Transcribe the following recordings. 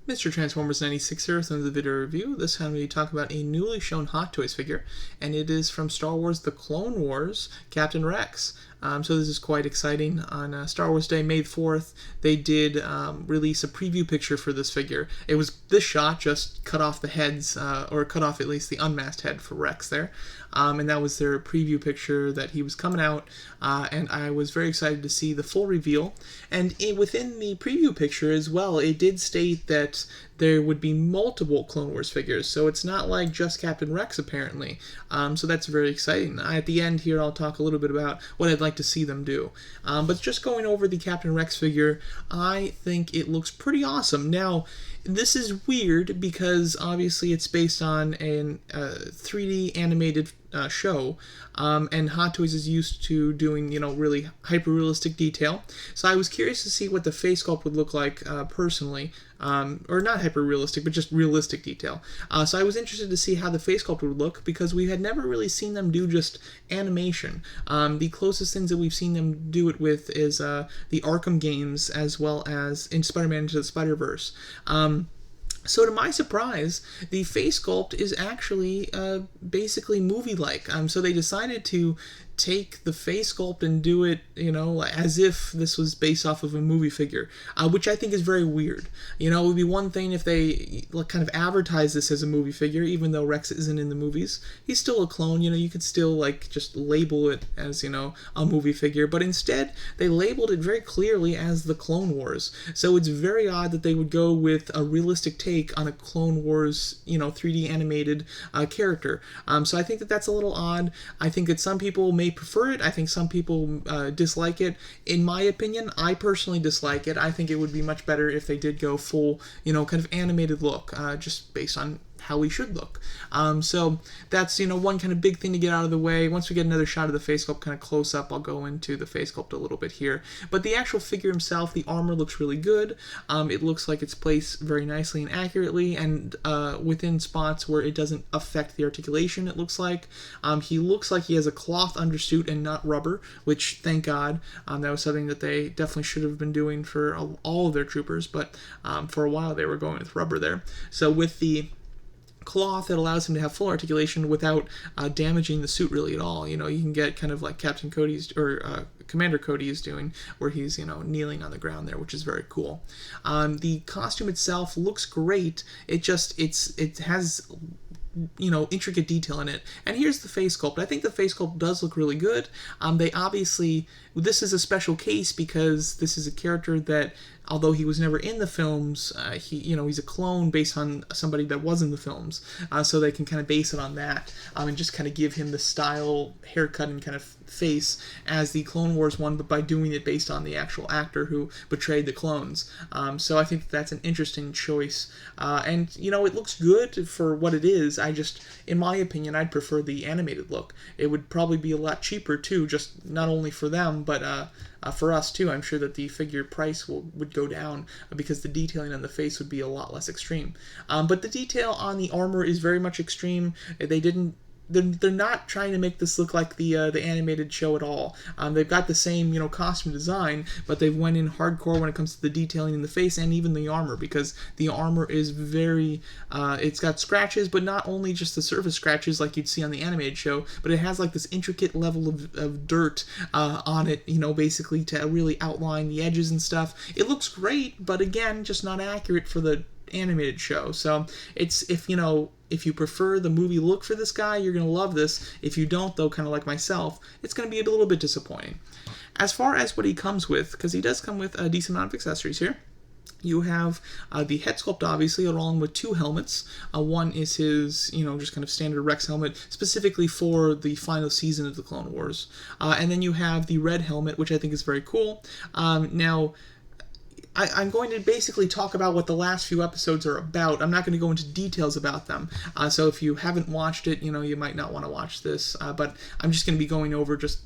Mr. Transformers 96 here with another video review. This time we talk about a newly shown Hot Toys figure, and it is from Star Wars The Clone Wars, Captain Rex. So this is quite exciting. On Star Wars Day, May 4th, they did release a preview picture for this figure. It was this shot, just cut off the heads, or cut off at least the unmasked head for Rex there. And that was their preview picture that he was coming out, and I was very excited to see the full reveal. And within the preview picture as well, it did state that there would be multiple Clone Wars figures, so it's not like just Captain Rex apparently. So that's very exciting. At the end here, I'll talk a little bit about what I'd like to see them do. But just going over the Captain Rex figure, I think it looks pretty awesome. Now, this is weird because obviously it's based on a 3D animated show, and Hot Toys is used to doing, really hyper-realistic detail. So I was curious to see what the face sculpt would look like personally, or not hyper-realistic, but just realistic detail. So I was interested to see how the face sculpt would look because we had never really seen them do just animation. The closest things that we've seen them do it with is the Arkham games, as well as in Spider-Man Into the Spider-Verse. So to my surprise, the face sculpt is actually basically movie-like. So they decided to take the face sculpt and do it, as if this was based off of a movie figure, which I think is very weird. It would be one thing if they kind of advertise this as a movie figure, even though Rex isn't in the movies. He's still a clone, you could still just label it as, a movie figure, but instead they labeled it very clearly as the Clone Wars. So it's very odd that they would go with a realistic take on a Clone Wars, 3D animated character. So I think that that's a little odd. I think that some people may prefer it. I think some people dislike it. In my opinion, I personally dislike it. I think it would be much better if they did go full, kind of animated look, just based on how we should look. So that's, one kind of big thing to get out of the way. Once we get another shot of the face sculpt kind of close up, I'll go into the face sculpt a little bit here. But the actual figure himself, the armor looks really good. It looks like it's placed very nicely and accurately, and within spots where it doesn't affect the articulation, it looks like. He looks like he has a cloth undersuit and not rubber, which, thank God. That was something that they definitely should have been doing for all of their troopers, but for a while they were going with rubber there. So with the cloth, that allows him to have full articulation without damaging the suit really at all. You can get kind of like Captain Cody's, or Commander Cody is doing, where he's, kneeling on the ground there, which is very cool. The costume itself looks great. It has intricate detail in it. And here's the face sculpt. I think the face sculpt does look really good. They obviously, this is a special case because this is a character that, although he was never in the films, he's a clone based on somebody that was in the films. So they can kind of base it on that, and just kind of give him the style, haircut, and kind of face as the Clone Wars one, but by doing it based on the actual actor who betrayed the clones. So I think that's an interesting choice. And, it looks good for what it is. In my opinion, I'd prefer the animated look. It would probably be a lot cheaper, too, just not only for them, but for us, too. I'm sure that the figure price would go down because the detailing on the face would be a lot less extreme. But the detail on the armor is very much extreme. They're not trying to make this look like the animated show at all. They've got the same, costume design, but they've went in hardcore when it comes to the detailing in the face and even the armor, because the armor is very, it's got scratches, but not only just the surface scratches like you'd see on the animated show, but it has like this intricate level of dirt on it, basically to really outline the edges and stuff. It looks great, but again, just not accurate for the animated show. So if you prefer the movie look for this guy, you're going to love this. If you don't, though, kind of like myself, it's going to be a little bit disappointing. As far as what he comes with, because he does come with a decent amount of accessories here, you have the head sculpt, obviously, along with two helmets. One is his, just kind of standard Rex helmet, specifically for the final season of the Clone Wars. And then you have the red helmet, which I think is very cool. Now, I'm going to basically talk about what the last few episodes are about. I'm not going to go into details about them. So if you haven't watched it, you might not want to watch this. But I'm just going to be going over just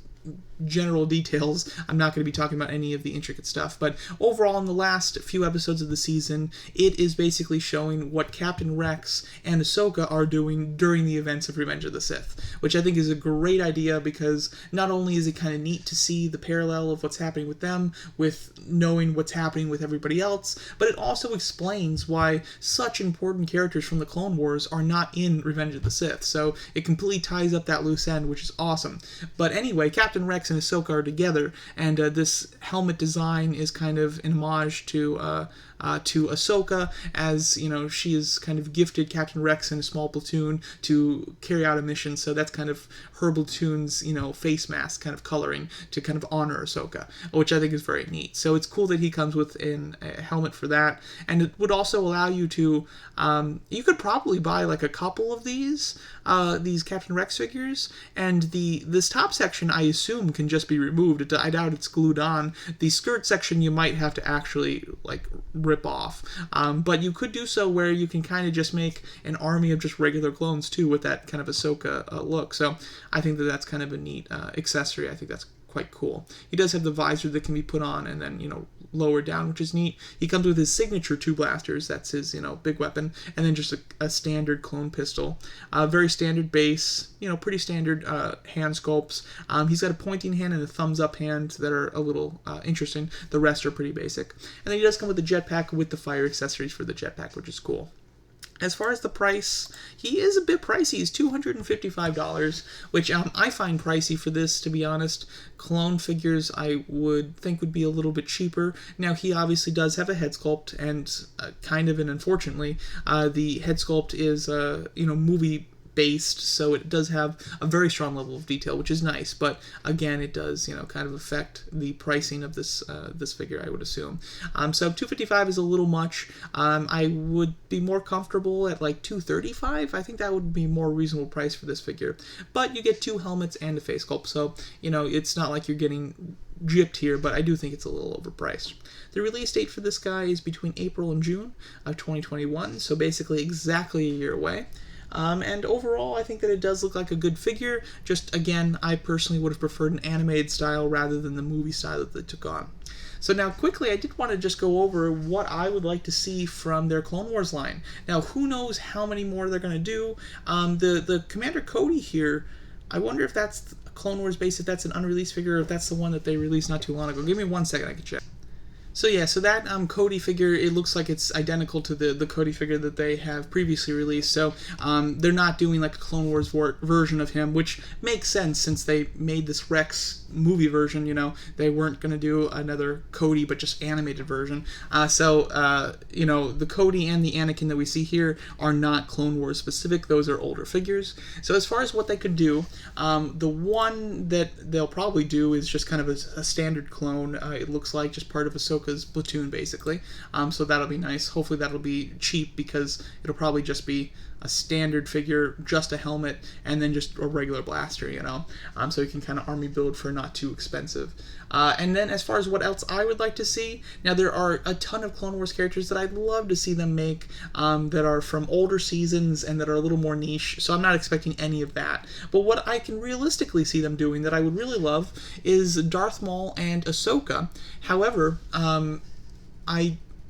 general details. I'm not going to be talking about any of the intricate stuff, but overall, in the last few episodes of the season, it is basically showing what Captain Rex and Ahsoka are doing during the events of Revenge of the Sith, which I think is a great idea because not only is it kind of neat to see the parallel of what's happening with them, with knowing what's happening with everybody else, but it also explains why such important characters from the Clone Wars are not in Revenge of the Sith, so it completely ties up that loose end, which is awesome. But anyway, Captain Rex and Ahsoka are together, and this helmet design is kind of an homage to Ahsoka, as she is kind of gifted Captain Rex and a small platoon to carry out a mission. So that's kind of her platoon's face mask kind of coloring to kind of honor Ahsoka, which I think is very neat. So it's cool that he comes with a helmet for that, and it would also allow you to you could probably buy like a couple of these Captain Rex figures, and this top section I assume can just be removed. I doubt it's glued on. The skirt section you might have to actually like rip off, but you could do so where you can kind of just make an army of just regular clones too with that kind of Ahsoka look. So I think that's kind of a neat accessory. I think that's quite cool. He does have the visor that can be put on and then lowered down, which is neat. He comes with his signature 2 blasters. That's his big weapon, and then just a standard clone pistol. Very standard base, pretty standard hand sculpts. He's got a pointing hand and a thumbs up hand that are a little interesting. The rest are pretty basic. And then he does come with the jetpack with the fire accessories for the jetpack, which is cool. As far as the price, he is a bit pricey. He's $255, which I find pricey for this, to be honest. Clone figures I would think would be a little bit cheaper. Now, he obviously does have a head sculpt, and and unfortunately, the head sculpt is, movie based, so it does have a very strong level of detail, which is nice, but again, it does kind of affect the pricing of this figure, I would assume. So $255 is a little much. I would be more comfortable at like $235. I think that would be more reasonable price for this figure, but you get 2 helmets and a face sculpt, so it's not like you're getting gypped here, but I do think it's a little overpriced. The release date for this guy is between April and June of 2021, so basically exactly a year away. And overall, I think that it does look like a good figure. Just, again, I personally would have preferred an animated style rather than the movie style that they took on. So now, quickly, I did want to just go over what I would like to see from their Clone Wars line. Now, who knows how many more they're going to do. The Commander Cody here, I wonder if that's Clone Wars base, if that's an unreleased figure, or if that's the one that they released not too long ago. Give me 1 second, I can check. So yeah, so that Cody figure, it looks like it's identical to the Cody figure that they have previously released. So they're not doing like a Clone Wars version of him, which makes sense since they made this Rex movie version. They weren't going to do another Cody, but just animated version. So the Cody and the Anakin that we see here are not Clone Wars specific. Those are older figures. So as far as what they could do, the one that they'll probably do is just kind of a standard clone. It looks like just part of Ahsoka's platoon, basically. So that'll be nice. Hopefully that'll be cheap because it'll probably just be a standard figure, just a helmet, and then just a regular blaster, so you can kind of army build for not too expensive. And then as far as what else I would like to see, now there are a ton of Clone Wars characters that I'd love to see them make that are from older seasons and that are a little more niche, so I'm not expecting any of that. But what I can realistically see them doing that I would really love is Darth Maul and Ahsoka. However,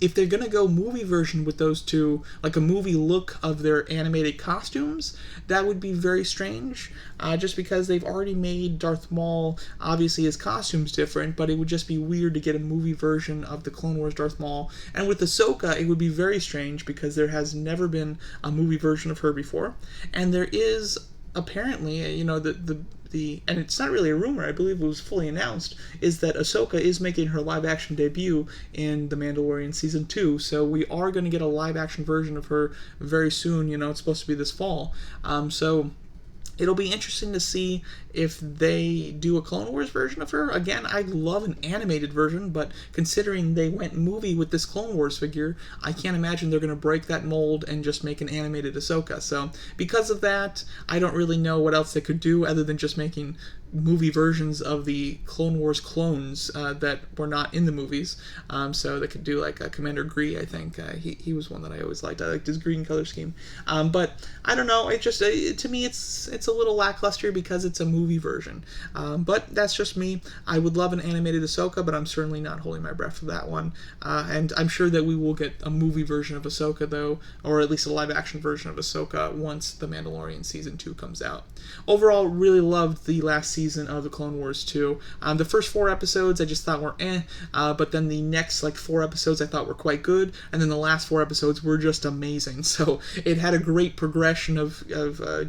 if they're going to go movie version with those two, like a movie look of their animated costumes, that would be very strange, just because they've already made Darth Maul, obviously his costume's different, but it would just be weird to get a movie version of the Clone Wars Darth Maul. And with Ahsoka, it would be very strange because there has never been a movie version of her before, and there is apparently, and it's not really a rumor, I believe it was fully announced, is that Ahsoka is making her live-action debut in The Mandalorian Season 2, so we are going to get a live-action version of her very soon. It's supposed to be this fall. So it'll be interesting to see if they do a Clone Wars version of her. Again, I'd love an animated version, but considering they went movie with this Clone Wars figure, I can't imagine they're going to break that mold and just make an animated Ahsoka. So because of that, I don't really know what else they could do other than just making movie versions of the Clone Wars clones that were not in the movies. So they could do like Commander Gree, I think. He was one that I always liked. I liked his green color scheme. But I don't know. It just to me it's a little lackluster because it's a movie version. But that's just me. I would love an animated Ahsoka, but I'm certainly not holding my breath for that one. And I'm sure that we will get a movie version of Ahsoka, though, or at least a live-action version of Ahsoka once The Mandalorian Season 2 comes out. Overall, really loved the last season of The Clone Wars 2. The first 4 episodes I just thought were but then the next 4 episodes I thought were quite good, and then the last 4 episodes were just amazing. So it had a great progression of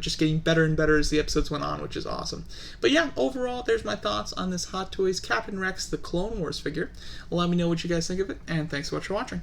just getting better and better as the episodes went on, which is awesome. But yeah, overall, there's my thoughts on this Hot Toys Captain Rex The Clone Wars figure. Let me know what you guys think of it, and thanks so much for watching.